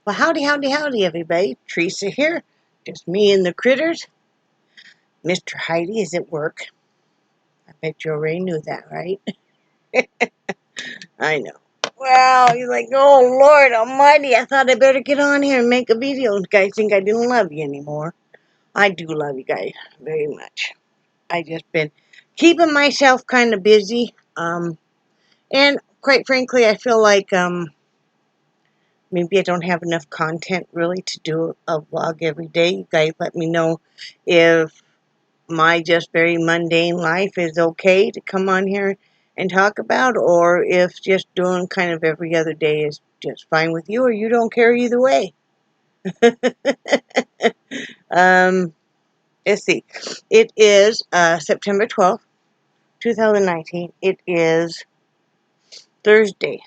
Well, howdy, howdy, howdy, everybody. Theresa here. Just me and the critters. Mr. Heide is at work. I bet you already knew that, right? I know. Well, he's like, oh, Lord almighty, I thought I better get on here and make a video. You guys think I didn't love you anymore. I do love you guys very much. I just been keeping myself kind of busy. And quite frankly, I feel like, maybe I don't have enough content really to do a vlog every day. You guys let me know if my just very mundane life is okay to come on here and talk about, or if just doing kind of every other day is just fine with you, or you don't care either way. um, let's see. It is September 12th, 2019. It is Thursday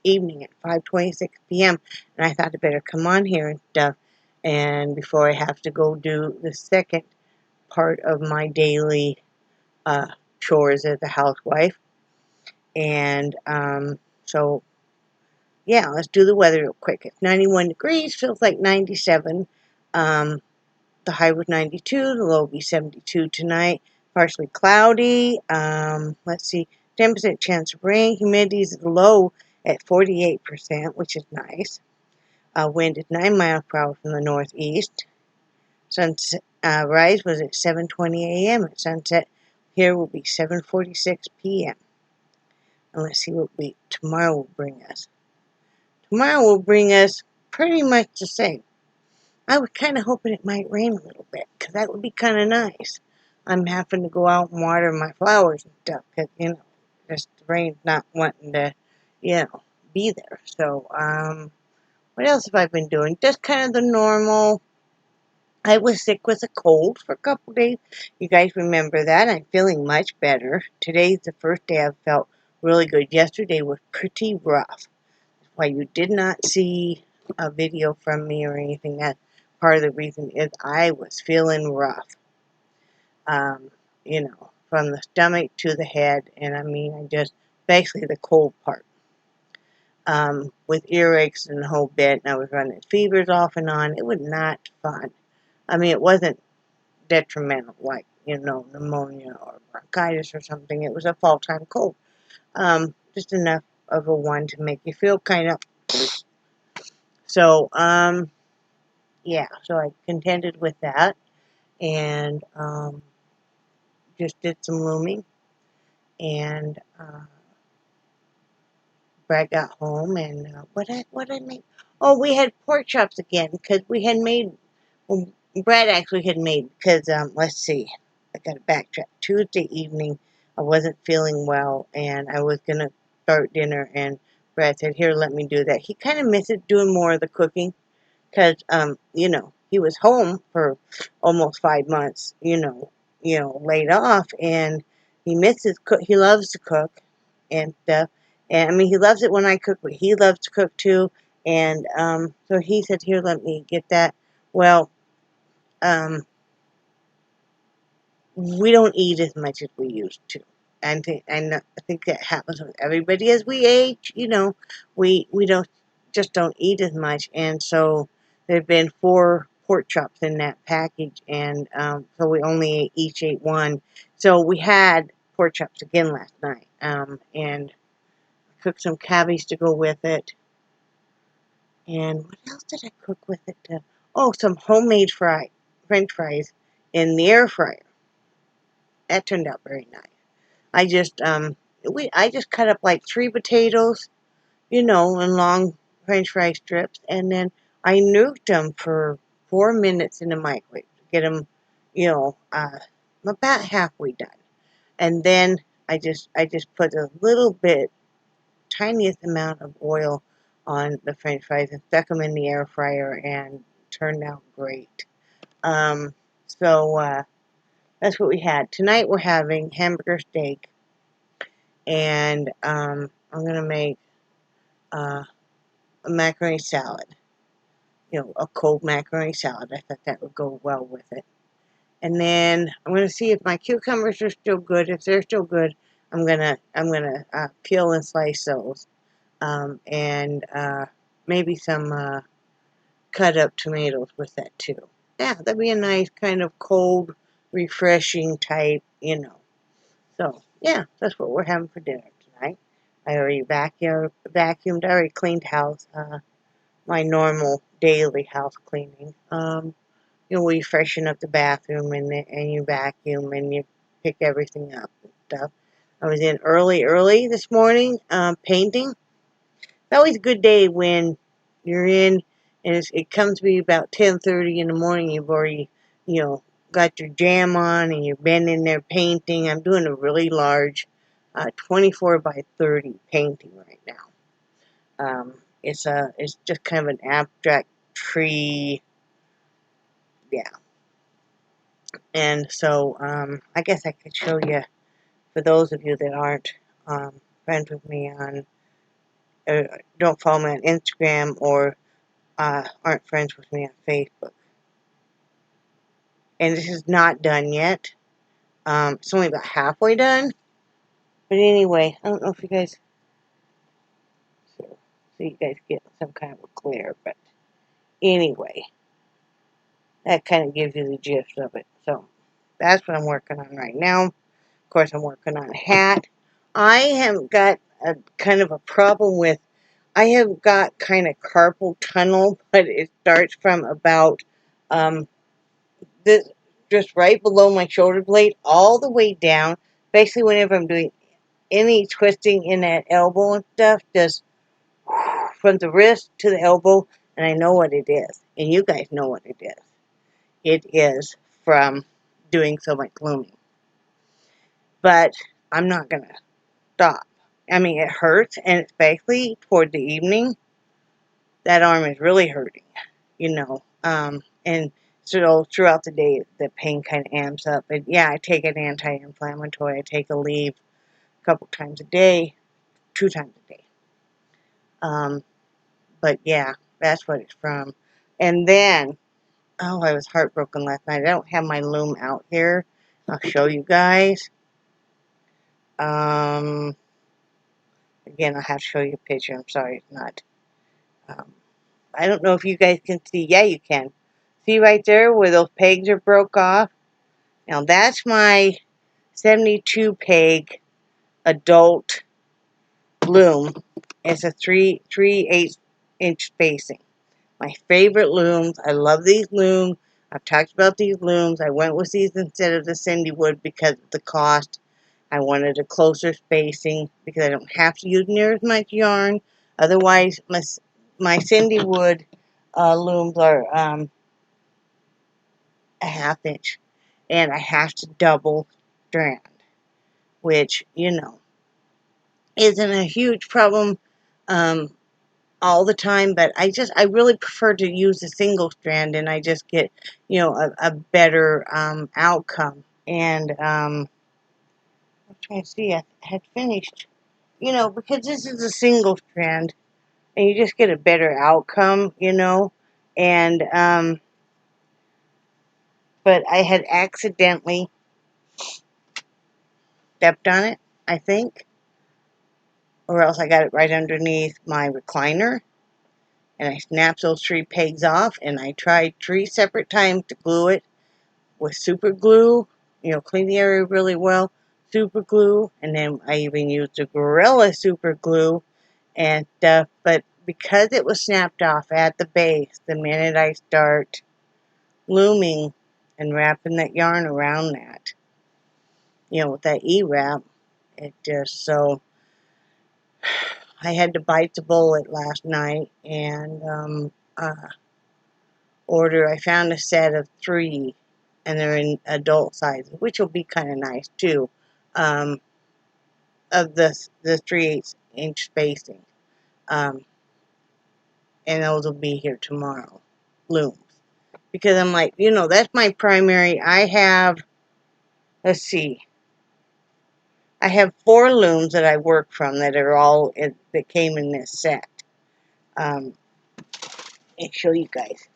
evening at 5:26 p.m. And I thought I better come on here and stuff. And before I have to go do the second part of my daily chores as a housewife. And so, yeah, let's do the weather real quick. It's 91 degrees, feels like 97. Um, the high was 92, the low will be 72 tonight. Partially cloudy. Let's see, 10% chance of rain. Humidity is low at 48%, which is nice. Wind is 9 miles per hour from the northeast. Sunset rise was at 7:20 a.m. At sunset here will be 7:46 p.m. And let's see what tomorrow will bring us. Tomorrow will bring us pretty much the same. I was kind of hoping it might rain a little bit, because that would be kind of nice. I'm having to go out and water my flowers and stuff, because, just the rain's not wanting to, be there. So, what else have I been doing? Just kind of the normal. I was sick with a cold for a couple days. You guys remember that. I'm feeling much better. Today's the first day I've felt really good. Yesterday was pretty rough. Why you did not see a video from me or anything, that part of the reason is I was feeling rough. From the stomach to the head, and I mean, basically the cold part. With earaches and the whole bit, and I was running fevers off and on. It was not fun. I mean, it wasn't detrimental, like, pneumonia or bronchitis or something. It was a fall-time cold. Just enough of a one to make you feel kind of. So, yeah, so I contended with that, and just did some looming, and Brad got home, and what I make? Oh, we had pork chops again, because we had made, well, Brad actually had made, because, let's see, I got to backtrack. Tuesday evening, I wasn't feeling well, and I was going to start dinner, and Brad said, here, let me do that. He kind of misses doing more of the cooking, because, he was home for almost 5 months, laid off, and he misses cook. He loves to cook and stuff. And I mean, he loves it when I cook, but he loves to cook too. And so he said, here, let me get that. Well, we don't eat as much as we used to. And I think that happens with everybody as we age. We don't eat as much, and so there've been 4 pork chops in that package, and so we only each ate one. So we had pork chops again last night, and cooked some cabbage to go with it. And what else did I cook with it? Some homemade French fries in the air fryer. That turned out very nice. I just cut up like 3 potatoes, in long French fry strips, and then I nuked them for 4 minutes in the microwave to get them, about halfway done. And then I just put a little bit, tiniest amount of oil on the French fries and stuck them in the air fryer, and turned out great. So that's what we had. Tonight we're having hamburger steak, and I'm going to make a macaroni salad. A cold macaroni salad. I thought that would go well with it. And then I'm going to see if my cucumbers are still good. If they're still good, I'm gonna peel and slice those, and maybe some cut up tomatoes with that too. Yeah, that'd be a nice kind of cold, refreshing type, you know. So, yeah, that's what we're having for dinner tonight. I already vacuumed, I already cleaned house, my normal daily house cleaning. You know, where you freshen up the bathroom and you vacuum and you pick everything up and stuff. I was in early this morning, painting. It's always a good day when you're in, and it comes to be about 10:30 in the morning. You've already, you know, got your jam on, and you've been in there painting. I'm doing a really large, 24 by 30 painting right now. It's just kind of an abstract tree, yeah. And so, I guess I could show you, for those of you that aren't friends with me on, don't follow me on Instagram, or aren't friends with me on Facebook. And this is not done yet. It's only about halfway done. But anyway, I don't know if you guys, so you guys get some kind of a glare, but anyway, that kind of gives you the gist of it. So that's what I'm working on right now. Of course, I'm working on a hat. I have got a kind of a problem with, I have got kind of carpal tunnel, but it starts from about this, just right below my shoulder blade, all the way down. Basically, whenever I'm doing any twisting in that elbow and stuff, just from the wrist to the elbow, and I know what it is, and you guys know what it is. It is from doing so much looming. But I'm not going to stop. I mean, it hurts, and especially toward the evening, that arm is really hurting, you know. And so throughout the day, the pain kind of amps up. But yeah, I take an anti-inflammatory. I take a leave a couple times a day, 2 times a day. But yeah, that's what it's from. And then, oh, I was heartbroken last night. I don't have my loom out here. I'll show you guys. Again, I'll have to show you a picture. I'm sorry, it's not. I don't know if you guys can see. Yeah, you can. See right there where those pegs are broke off? Now, that's my 72 peg adult loom. It's a 3/8 inch spacing. My favorite looms. I love these looms. I've talked about these looms. I went with these instead of the Cindy wood because of the cost. I wanted a closer spacing because I don't have to use near as much yarn. Otherwise, my Cindy wood looms are a 1/2 inch, and I have to double strand, which, you know, isn't a huge problem all the time, but I really prefer to use a single strand, and I just get, you know, a better outcome. And I'm trying to see, I had finished, you know, because this is a single strand, and you just get a better outcome, you know. And but I had accidentally stepped on it, I think, or else I got it right underneath my recliner, and I snapped those 3 pegs off, and I tried 3 separate times to glue it with super glue, you know, clean the area really well, super glue, and then I even used the Gorilla super glue and stuff, but because it was snapped off at the base, the minute I start looming and wrapping that yarn around that, you know, with that E-wrap, it just, so I had to bite the bullet last night and I found a set of 3, and they're in adult sizes, which will be kind of nice too, of the 3/8 inch spacing, and those will be here tomorrow, looms, because I'm like, you know, that's my primary. I have, let's see, I have 4 looms that I work from that are all that came in this set. And show you guys.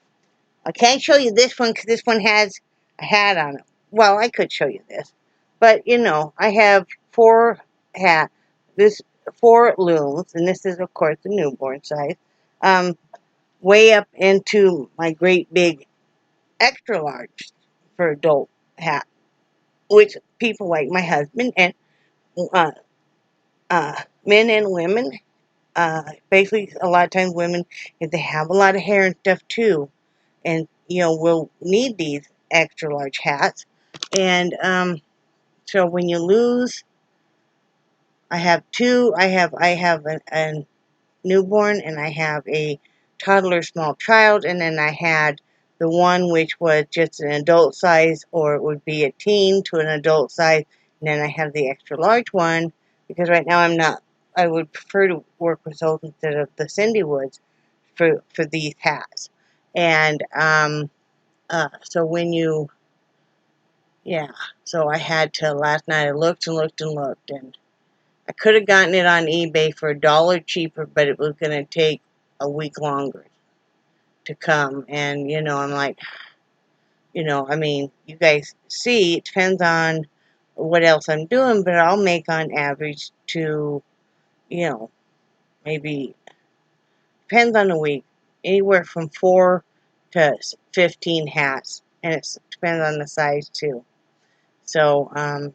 I can't show you this one because this one has a hat on it. Well, I could show you this, but you know, I have 4 4 looms, and this is of course the newborn size. way up into my great big extra large for adult hat, which people like my husband and uh, men and women, basically a lot of times women, if they have a lot of hair and stuff too, and will need these extra large hats. And so when you lose, I have two. I have an newborn, and I have a toddler small child, and then I had the one which was just an adult size, or it would be a teen to an adult size, and then I have the extra large one, because right now I would prefer to work with those instead of the Cindy Woods for these hats. And so when you, yeah, so I had to, last night I looked and looked and looked, and I could have gotten it on eBay for $1 cheaper, but it was going to take a week longer to come. And, I'm like, I mean, you guys see, it depends on what else I'm doing, but I'll make on average to, maybe, depends on the week, anywhere from 4 to 15 hats. And it depends on the size too. So,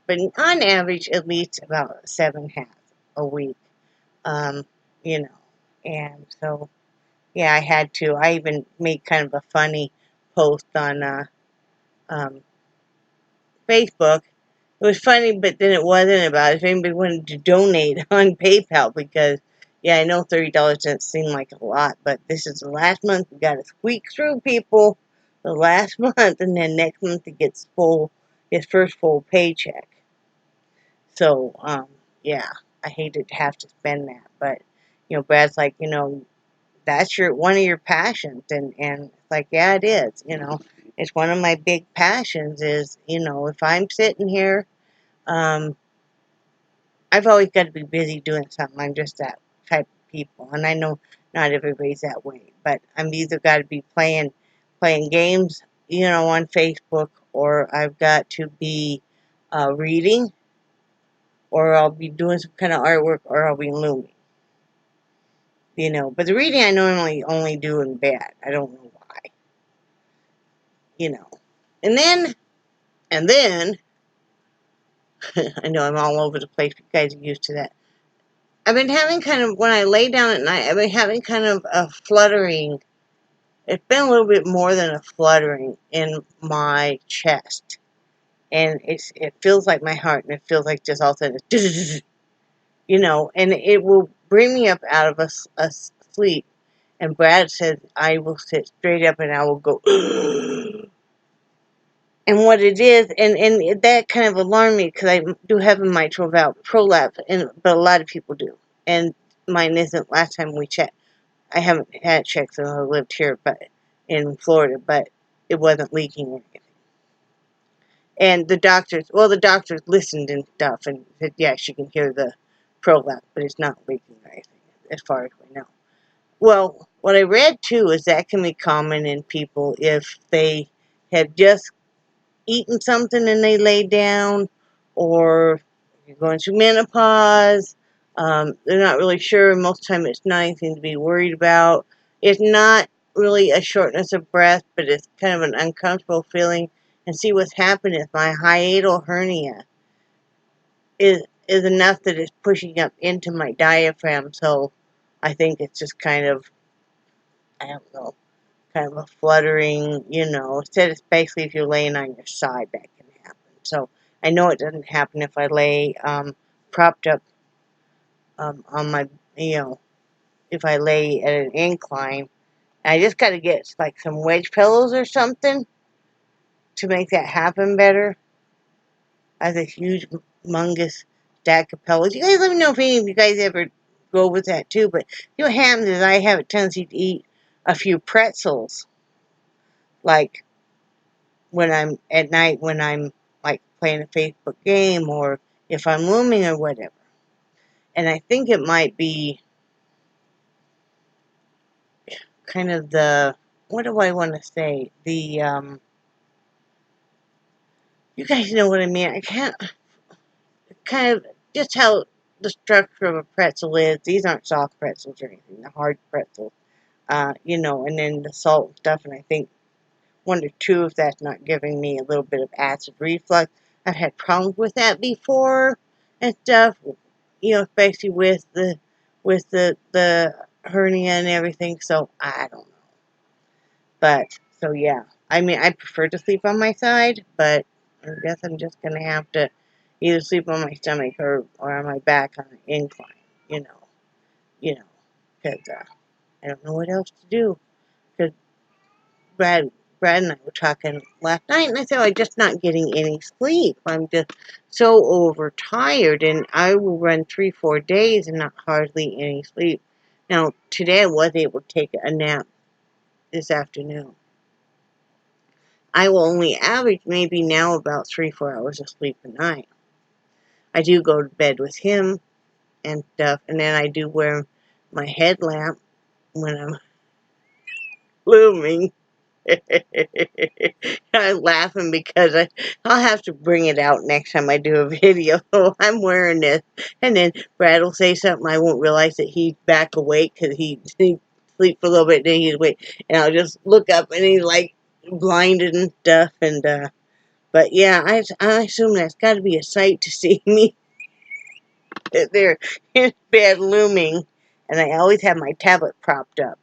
but on average, at least about 7 hats a week, um, you know, and so, yeah, I had to. I even made kind of a funny post on um, Facebook. It was funny, but then it wasn't about it. If anybody wanted to donate on PayPal, because, yeah, I know $30 doesn't seem like a lot, but this is the last month. We got to squeak through, people. The last month, and then next month it gets his first full paycheck. So, yeah, I hated to have to spend that, but Brad's like, that's one of your passions, and it's like, yeah, it is. It's one of my big passions. Is if I'm sitting here, um, I've always got to be busy doing something. I'm just that type of people, and I know not everybody's that way, but I'm either got to be playing games, on Facebook, or I've got to be reading, or I'll be doing some kind of artwork, or I'll be looming. But the reading I normally only do in bed. I don't know why. And then, I know I'm all over the place. You guys are used to that. I've been having kind of, when I lay down at night, I've been having kind of a fluttering. It's been a little bit more than a fluttering in my chest. And it feels like my heart, and it feels like just all of a sudden, and it will bring me up out of a sleep. And Brad says I will sit straight up and I will go, and what it is, and that kind of alarmed me, because I do have a mitral valve prolapse, but a lot of people do. And mine isn't. Last time we checked, I haven't had it checked since I lived here, but in Florida, but it wasn't leaking or anything. And the doctors listened and stuff and said, yes, you can hear the prolapse, but it's not leaking or anything, as far as we know. Well, what I read too is that can be common in people if they have just eaten something and they lay down, or you're going through menopause. They're not really sure. Most of the time it's not anything to be worried about. It's not really a shortness of breath, but it's kind of an uncomfortable feeling. And see, what's happened is my hiatal hernia is enough that it's pushing up into my diaphragm. So I think it's just kind of, I don't know, kind of a fluttering, Instead, it's basically if you're laying on your side, that can happen. So I know it doesn't happen if I lay propped up on my, if I lay at an incline. I just got to get like some wedge pillows or something to make that happen better. I have a huge, humongous stack of pillows. You guys let me know if any of you guys ever go with that too. But what happens is I have a tendency to eat a few pretzels, like when I'm at night, when I'm like playing a Facebook game, or if I'm looming or whatever. And I think it might be kind of what do I want to say? You guys know what I mean. I can't, kind of, just how the structure of a pretzel is. These aren't soft pretzels or anything, the hard pretzels. You know, and then the salt and stuff, and I think wonder too if that's not giving me a little bit of acid reflux. I've had problems with that before and stuff, you know, especially with the hernia and everything. So I don't know, but so yeah. I mean, I prefer to sleep on my side, but I guess I'm just gonna have to either sleep on my stomach or on my back on an incline. You know, you know, because I don't know what else to do. Because Brad, Brad and I were talking last night, and I said, I'm just not getting any sleep. I'm just so overtired, and I will run 3-4 days and not hardly any sleep. Now, today I was able to take a nap this afternoon. I will only average maybe now about 3-4 hours of sleep a night. I do go to bed with him and stuff, and then I do wear my headlamp when I'm looming. I'm laughing because I'll have to bring it out next time I do a video. I'm wearing this. And then Brad will say something. I won't realize that he's back awake because he sleep for a little bit, then he's awake. And I'll just look up and he's like blinded and stuff. And but yeah, I assume that's got to be a sight to see me there in bed looming. And I always have my tablet propped up.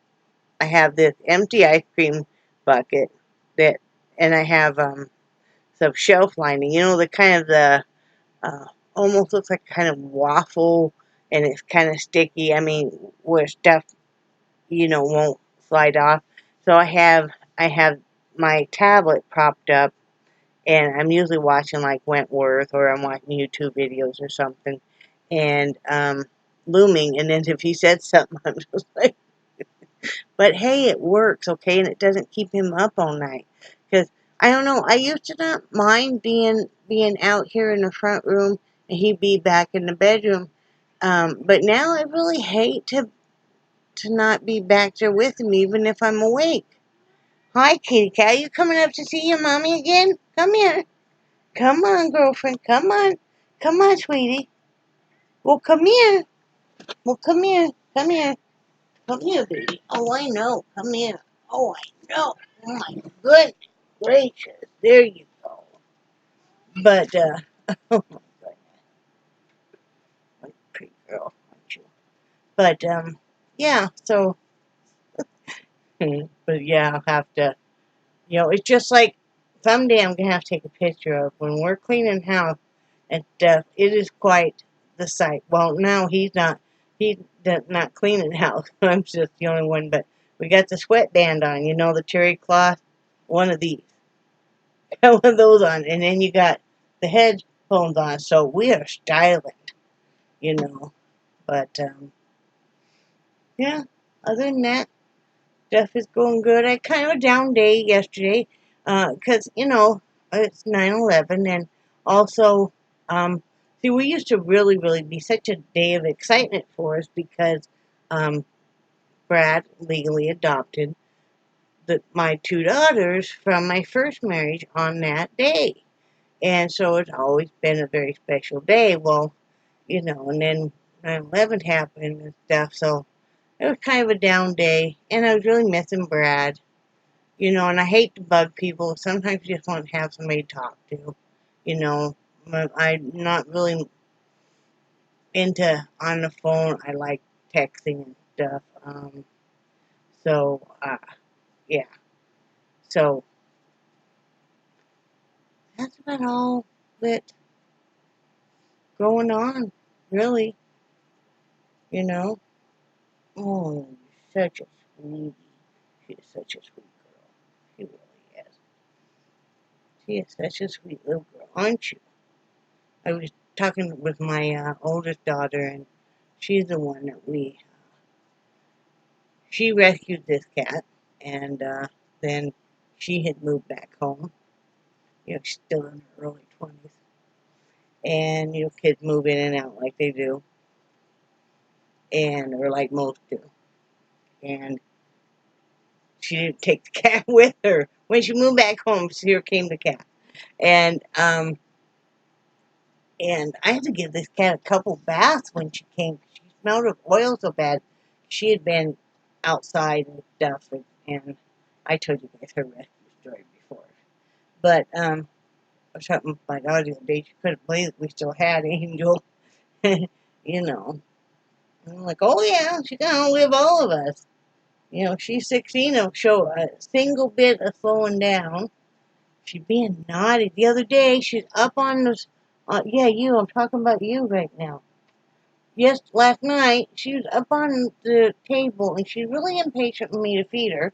I have this empty ice cream bucket that, and I have some shelf lining. You know, the kind of the almost looks like kind of waffle, and it's kind of sticky. I mean, where stuff won't slide off. So I have my tablet propped up, and I'm usually watching like Wentworth or I'm watching YouTube videos or something, and looming. And then if he said something, I'm just like. But hey, it works, okay, and it doesn't keep him up all night. Because I don't know, I used to not mind being out here in the front room and he'd be back in the bedroom. But now I really hate to not be back there with him, even if I'm awake. Hi, kitty cat. You coming up to see your mommy again? Come here. Come on, girlfriend. Come on. Come on, sweetie. Well, come here. Well, come here. Come here. Come here, baby. Oh, I know. Come here. Oh, I know. Oh, my goodness gracious. There you go. But, oh, my goodness. What a pretty girl, aren't you? But, yeah, so, but yeah, I'll have to, it's just like, someday I'm going to have to take a picture of when we're cleaning house, and it is quite the sight. Well, now he's not cleaning house. I'm just the only one, but we got the sweatband on, the terry cloth, one of these. Got one of those on, and then you got the headphones on, so we are styling, you know. But, yeah, other than that, stuff is going good. I kind of a down day yesterday, because, it's 9/11, and also, see, we used to really, really be such a day of excitement for us because, Brad legally adopted my two daughters from my first marriage on that day. And so it's always been a very special day. Well, and then 9/11 happened and stuff, so it was kind of a down day. And I was really missing Brad, and I hate to bug people. Sometimes you just want to have somebody to talk to, I'm not really into on the phone. I like texting and stuff. So, yeah. So, that's about all that going on, really, you know. Oh, you're such a sweetie. She is such a sweet girl. She really is. She is such a sweet little girl, aren't you? I was talking with my oldest daughter, and she's the one that she rescued this cat, and then she had moved back home. She's still in her early 20s. And, kids move in and out like they do, or like most do. And she didn't take the cat with her. When she moved back home, here came the cat. And I had to give this cat a couple baths when she came. She smelled of oil so bad. She had been outside and stuff, and I told you guys her rescue story before. But I was talking with my daughter the other day. She couldn't believe that we still had Angel. You know, I'm like, oh yeah, she's gonna outlive all of us. You know, she's 16. Don't show a single bit of slowing down. She's being naughty. The other day, she's up on this. Yeah, you. I'm talking about you right now. Yes, last night she was up on the table, and she's really impatient with me to feed her.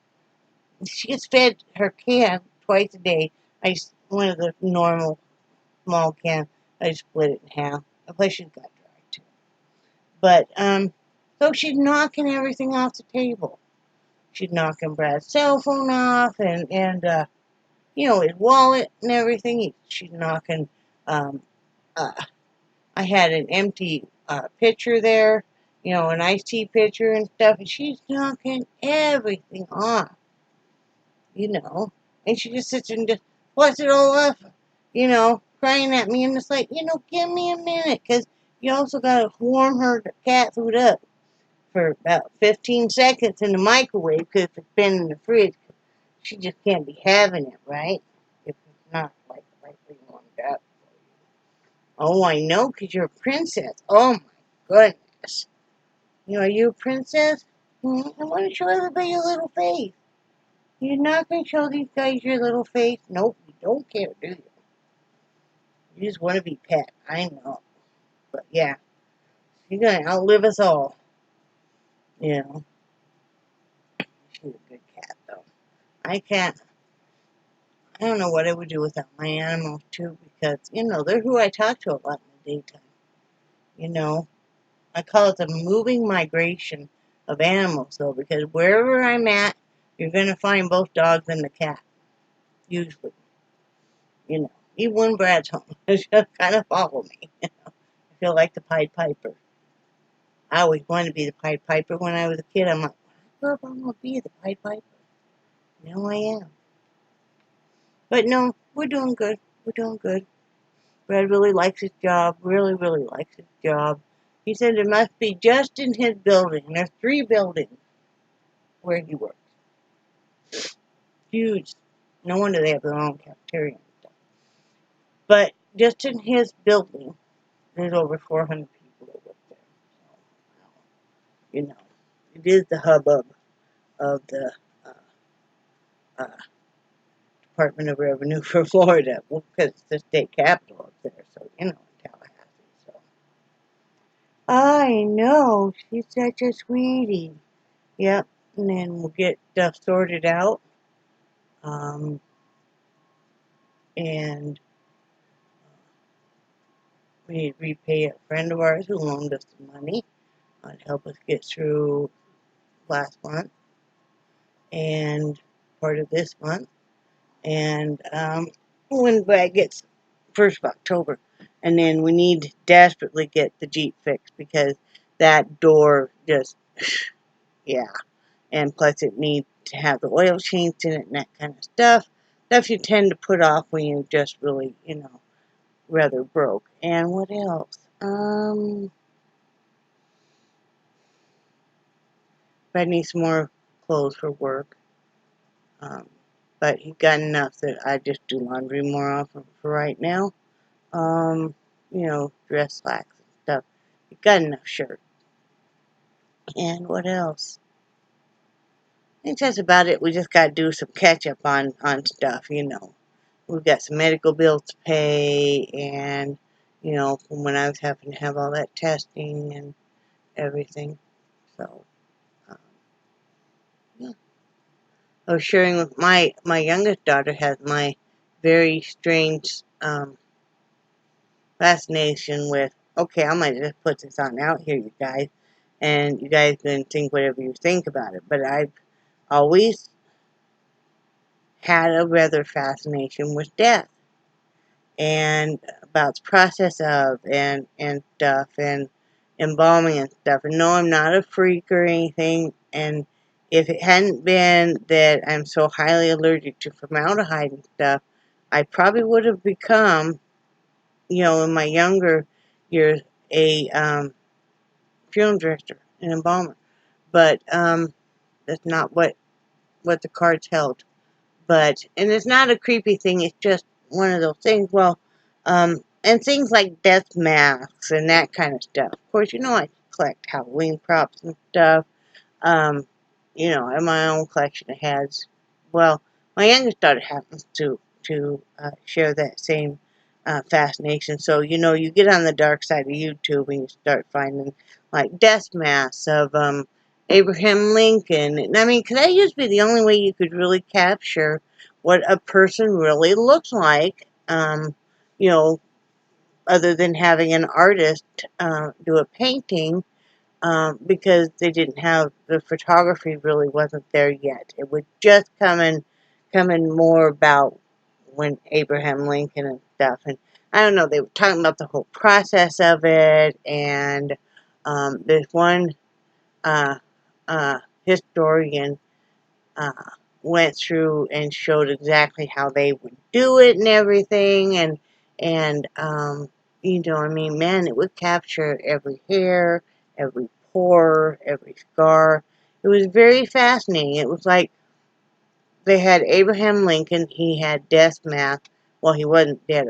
She gets fed her can twice a day. One of the normal small cans. I split it in half. Plus, she's got dry too. But so she's knocking everything off the table. She's knocking Brad's cell phone off, and you know, his wallet and everything. She's knocking. Um, I had an empty pitcher there, you know, an iced tea pitcher and stuff, and she's knocking everything off, you know. And she just sits and just flush it all off, you know, crying at me. And it's like, you know, give me a minute, because you also got to warm her cat food up for about 15 seconds in the microwave, because if it's been in the fridge, she just can't be having it, right? If it's not like rightly warmed up. Oh, I know, because you're a princess. Oh, my goodness. You know, are you a princess? I want to show everybody your little face. You're not going to show these guys your little face? Nope, you don't care, do you? You just want to be pet. I know. But, yeah. She's going to outlive us all. You know. She's a good cat, though. I don't know what I would do without my animals, too, because, you know, they're who I talk to a lot in the daytime. You know. I call it the moving migration of animals, though, because wherever I'm at, you're going to find both dogs and the cat, usually. You know, even when Brad's home, it's just kind of follow me. You know? I feel like the Pied Piper. I always wanted to be the Pied Piper when I was a kid. I'm like, I love I'm going to be the Pied Piper. Now I am. But no, we're doing good. We're doing good. Brad really likes his job, really, really likes his job. He said it must be just in his building. There's 3 buildings where he works. Huge. No wonder they have their own cafeteria and stuff. But just in his building, there's over 400 people that work there. So, you know, it is the hubbub of the uh, Department of Revenue for Florida. Well, because it's the state capital up there, so, you know, in Tallahassee. So. I know, she's such a sweetie. Yep, and then we'll get stuff sorted out. And we need to repay a friend of ours who loaned us some money to help us get through last month and part of this month. And when Brad gets 1st of October. And then we need to desperately get the Jeep fixed because that door just, yeah. And plus it needs to have the oil changed in it and that kind of stuff. Stuff you tend to put off when you're just really, you know, rather broke. And what else? Brad needs some more clothes for work. But he got enough that I just do laundry more often for right now. You know, dress slacks and stuff. He got enough shirt. And what else? I think that's about it. We just got to do some catch up on stuff, you know. We've got some medical bills to pay, and, you know, from when I was having to have all that testing and everything. So, yeah. I was sharing with my youngest daughter has my very strange fascination with, okay, I might just put this on out here, you guys, and you guys can think whatever you think about it, but I've always had a rather fascination with death and about the process of and stuff and embalming and stuff. And no, I'm not a freak or anything, and if it hadn't been that I'm so highly allergic to formaldehyde and stuff, I probably would have become, you know, in my younger years, a funeral director, an embalmer. But That's not what the cards held. But, and it's not a creepy thing, it's just one of those things. Well, and things like death masks and that kind of stuff. Of course, you know I collect Halloween props and stuff. Um, you know, in my own collection of heads. Well, my youngest daughter happens to share that same fascination. So, you know, you get on the dark side of YouTube and you start finding like death masks of Abraham Lincoln. And I mean, because that used to be the only way you could really capture what a person really looks like. You know, other than having an artist do a painting, because they didn't have the photography really wasn't there yet. It was just coming more about when Abraham Lincoln and stuff. And I don't know, they were talking about the whole process of it. And there's one uh, historian uh, went through and showed exactly how they would do it and everything. And you know, I mean, man, it would capture every hair, every pore, every scar. It was very fascinating. It was like they had Abraham Lincoln. He had death mask. Well, he wasn't dead,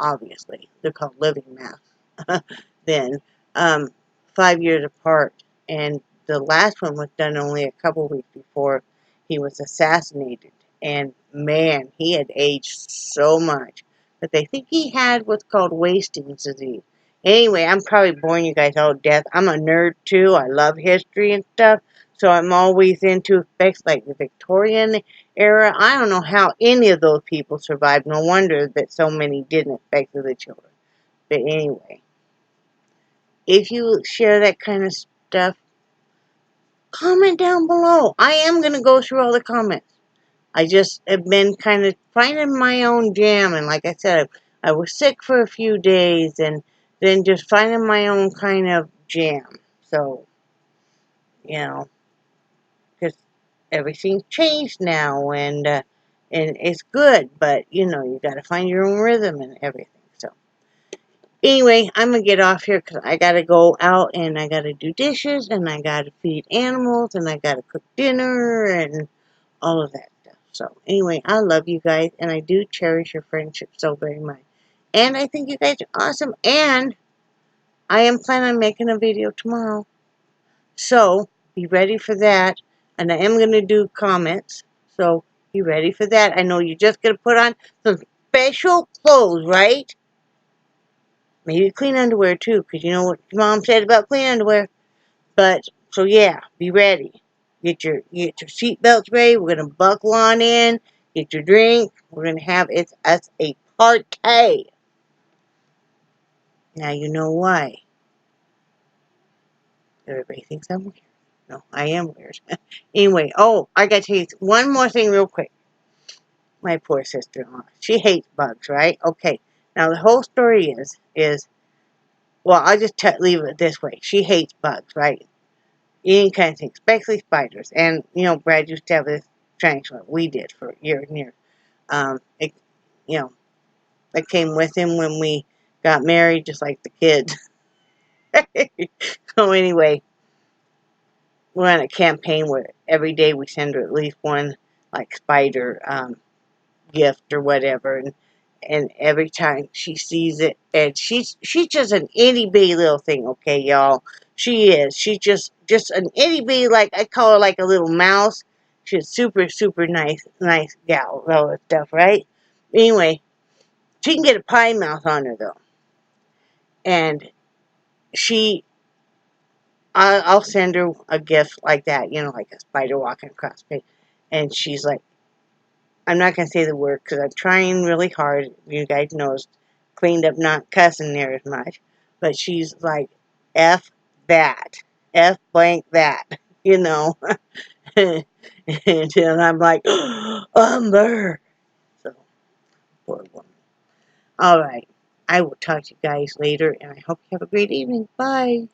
obviously. They're called living masks. Then, 5 years apart. And the last one was done only a couple weeks before he was assassinated. And man, he had aged so much. But they think he had what's called wasting disease. Anyway, I'm probably boring you guys all to death. I'm a nerd too. I love history and stuff. So I'm always into effects like the Victorian era. I don't know how any of those people survived. No wonder that so many didn't, especially the children. But anyway, if you share that kind of stuff, comment down below. I am going to go through all the comments. I just have been kind of finding my own jam. And like I said, I was sick for a few days and then just finding my own kind of jam. So, you know, because everything's changed now and it's good. But, you know, you got to find your own rhythm and everything. So, anyway, I'm going to get off here because I got to go out and I got to do dishes and I got to feed animals and I got to cook dinner and all of that stuff. So, anyway, I love you guys and I do cherish your friendship so very much. And I think you guys are awesome. And I am planning on making a video tomorrow. So, be ready for that. And I am going to do comments. So, be ready for that. I know you're just going to put on some special clothes, right? Maybe clean underwear too, because you know what your mom said about clean underwear. But, so yeah, be ready. Get your seatbelts ready. We're going to buckle on in. Get your drink. We're going to have us a party. Now you know why. Everybody thinks I'm weird. No, I am weird. Anyway, oh, I got to tell you one more thing real quick. My poor sister-in-law. She hates bugs, right? Okay. Now the whole story is well, I'll just leave it this way. She hates bugs, right? Any kind of things, especially spiders. And, you know, Brad used to have this tarantula. We did for years and years. You know, that came with him when we got married, just like the kids. So anyway, we're on a campaign where every day we send her at least one, like, spider gift or whatever. And every time she sees it, and she's just an itty bitty little thing, okay, y'all. She is. She's just an itty bitty, like I call her like a little mouse. She's super nice gal, all that stuff, right? Anyway, she can get a pie mouth on her though, and I'll send her a gift like that, you know, like a spider walking across the page, and she's like, I'm not going to say the word because I'm trying really hard. You guys know it's cleaned up, not cussing there as much. But she's like, F that. F blank that. You know. And I'm like, Umber. So, poor woman. All right. I will talk to you guys later, and I hope you have a great evening. Bye.